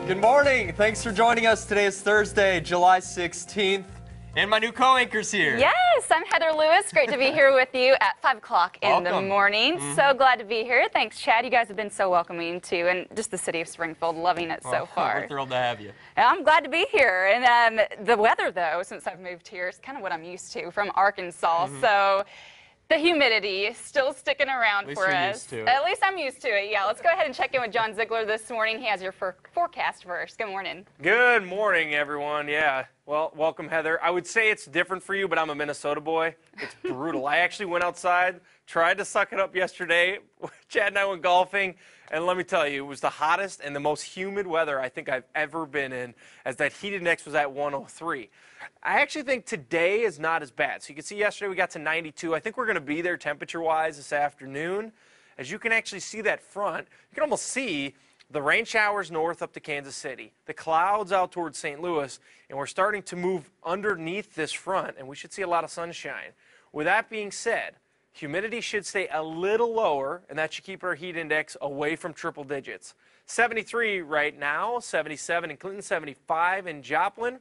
Good morning. Thanks for joining us. Today is Thursday, July 16th, and my new co-anchor's here. Yes, I'm Heather Lewis. Great to be here with you at 5 o'clock in the morning. So glad to be here. Thanks, Chad. You guys have been so welcoming, too, and just the city of Springfield, loving it so far. We're thrilled to have you. I'm glad to be here. And the weather, though, since I've moved here, is kind of what I'm used to from Arkansas. So the humidity is still sticking around for us. At least I'm used to it. Yeah, let's go ahead and check in with John Ziegler this morning. He has your forecast first. Good morning. Good morning, everyone. Yeah, well, welcome, Heather. I would say it's different for you, but I'm a Minnesota boy. It's brutal. I actually went outside, tried to suck it up yesterday. Chad and I went golfing, and let me tell you, it was the hottest and the most humid weather I think I've ever been in, as that heat index was at 103. I actually think today is not as bad. So you can see yesterday we got to 92. I think we're going to be there temperature-wise this afternoon. As you can actually see that front, you can almost see the rain showers north up to Kansas City, the clouds out towards St. Louis, and we're starting to move underneath this front, and we should see a lot of sunshine. With that being said, humidity should stay a little lower, and that should keep our heat index away from triple digits. 73 right now, 77 in Clinton, 75 in Joplin.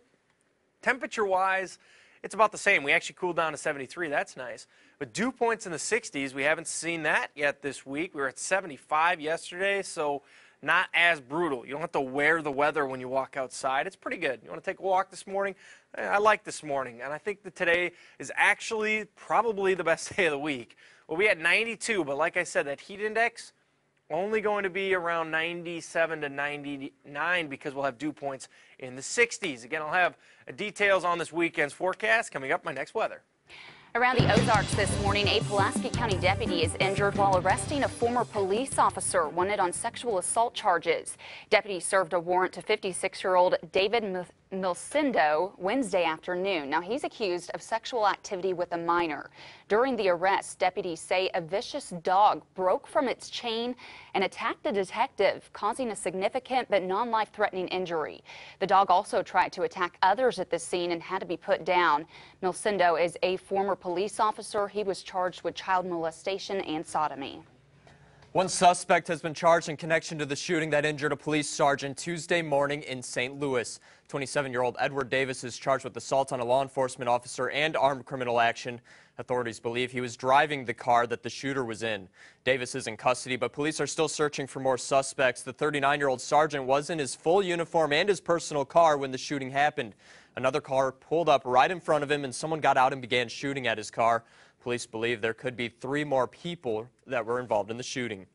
Temperature-wise, it's about the same. We actually cooled down to 73. That's nice. But dew points in the 60s, we haven't seen that yet this week. We were at 75 yesterday, so not as brutal. You don't have to wear the weather when you walk outside. It's pretty good. You want to take a walk this morning? I like this morning, and I think that today is actually probably the best day of the week. Well, we had 92, but like I said, that heat index only going to be around 97 to 99 because we'll have dew points in the 60s. Again, I'll have details on this weekend's forecast coming up my next weather. Around the Ozarks this morning, a Pulaski County deputy is injured while arresting a former police officer wanted on sexual assault charges. Deputies served a warrant to 56-year-old David Milcindo Wednesday afternoon. Now, he's accused of sexual activity with a minor. During the arrest, deputies say a vicious dog broke from its chain and attacked a detective, causing a significant but non-life-threatening injury. The dog also tried to attack others at the scene and had to be put down. Milcindo is a former police officer. He was charged with child molestation and sodomy. One suspect has been charged in connection to the shooting that injured a police sergeant Tuesday morning in St. Louis. 27-year-old Edward Davis is charged with assault on a law enforcement officer and armed criminal action. Authorities believe he was driving the car that the shooter was in. Davis is in custody, but police are still searching for more suspects. The 39-year-old sergeant was in his full uniform and his personal car when the shooting happened. Another car pulled up right in front of him, and someone got out and began shooting at his car. Police believe there could be 3 more people that were involved in the shooting.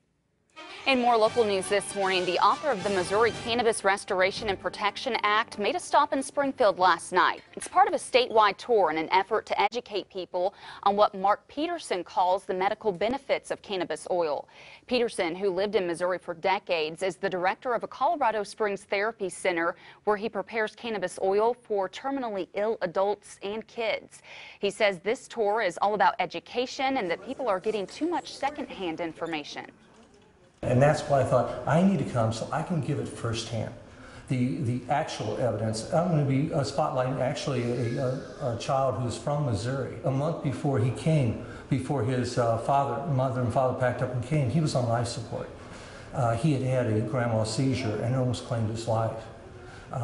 In more local news this morning, the author of the Missouri Cannabis Restoration and Protection Act made a stop in Springfield last night. It's part of a statewide tour in an effort to educate people on what Mark Peterson calls the medical benefits of cannabis oil. Peterson, who lived in Missouri for decades, is the director of a Colorado Springs therapy center where he prepares cannabis oil for terminally ill adults and kids. He says this tour is all about education and that people are getting too much secondhand information. And that's why I thought I need to come so I can give it firsthand. The actual evidence. I'm going to be spotlighting actually a child who's from Missouri. A month before he came, before his mother and father packed up and came, he was on life support. He had had a grand mal seizure and almost claimed his life.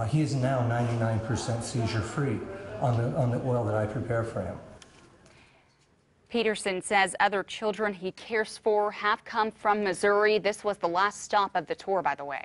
He is now 99% seizure free on the oil that I prepare for him. Peterson says other children he cares for have come from Missouri. This was the last stop of the tour, by the way.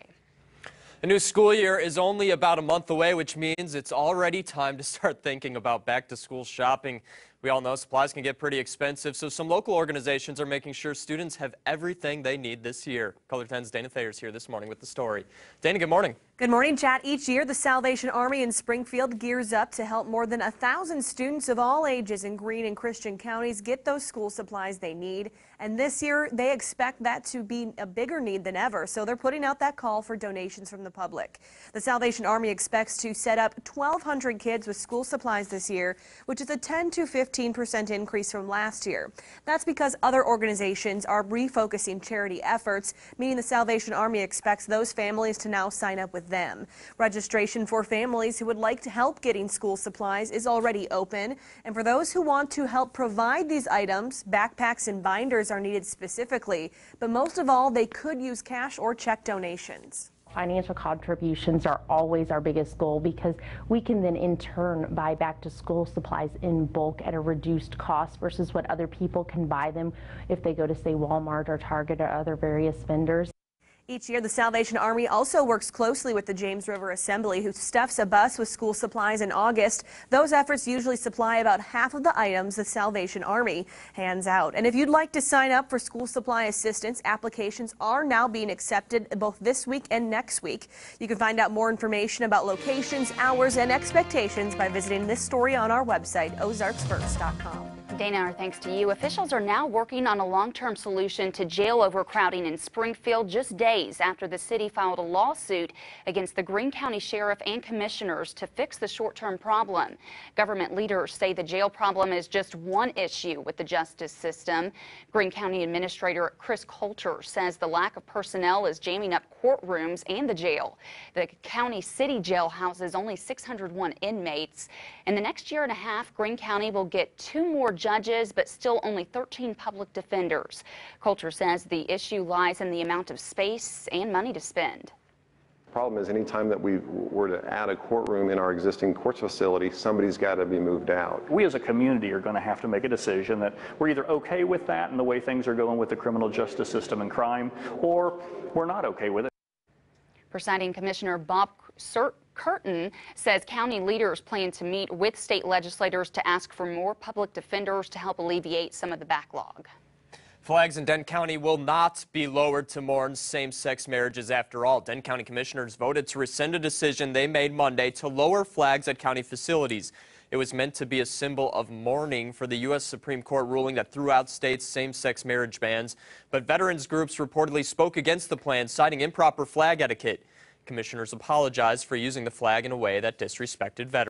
The new school year is only about a month away, which means it's already time to start thinking about back-to-school shopping. We all know supplies can get pretty expensive, so some local organizations are making sure students have everything they need this year. Color 10's Dana Thayer's here this morning with the story. Dana, good morning. Good morning, Chad. Each year, the Salvation Army in Springfield gears up to help more than 1,000 students of all ages in Greene and Christian counties get those school supplies they need. And this year, they expect that to be a bigger need than ever, so they're putting out that call for donations from the public. The Salvation Army expects to set up 1,200 kids with school supplies this year, which is a 10 to 15% increase from last year. That's because other organizations are refocusing charity efforts, meaning the Salvation Army expects those families to now sign up with them. Registration for families who would like to help getting school supplies is already open, and for those who want to help provide these items, backpacks and binders are needed specifically, but most of all, they could use cash or check donations. Financial contributions are always our biggest goal because we can then in turn buy back to school supplies in bulk at a reduced cost versus what other people can buy them if they go to, say, Walmart or Target or other various vendors. Each year, the Salvation Army also works closely with the James River Assembly, who stuffs a bus with school supplies in August. Those efforts usually supply about half of the items the Salvation Army hands out. And if you'd like to sign up for school supply assistance, applications are now being accepted both this week and next week. You can find out more information about locations, hours, and expectations by visiting this story on our website, ozarksfirst.com. Dana, our thanks to you. Officials are now working on a long-term solution to jail overcrowding in Springfield just days after the city filed a lawsuit against the Greene County Sheriff and commissioners to fix the short-term problem. Government leaders say the jail problem is just one issue with the justice system. Greene County Administrator Chris Coulter says the lack of personnel is jamming up courtrooms and the jail. The county city jail houses only 601 inmates. In the next year and a half, Greene County will get 2 more judges, but still only 13 public defenders. Coulter says the issue lies in the amount of space and money to spend. The problem is anytime that we were to add a courtroom in our existing courts facility, somebody's got to be moved out. We as a community are going to have to make a decision that we're either okay with that and the way things are going with the criminal justice system and crime, or we're not okay with it. Presiding Commissioner Bob Curtin says county leaders plan to meet with state legislators to ask for more public defenders to help alleviate some of the backlog. Flags in Denton County will not be lowered to mourn same-sex marriages after all. Denton County commissioners voted to rescind a decision they made Monday to lower flags at county facilities. It was meant to be a symbol of mourning for the U.S. Supreme Court ruling that threw out states' same-sex marriage bans. But veterans groups reportedly spoke against the plan, citing improper flag etiquette. Commissioners apologized for using the flag in a way that disrespected veterans.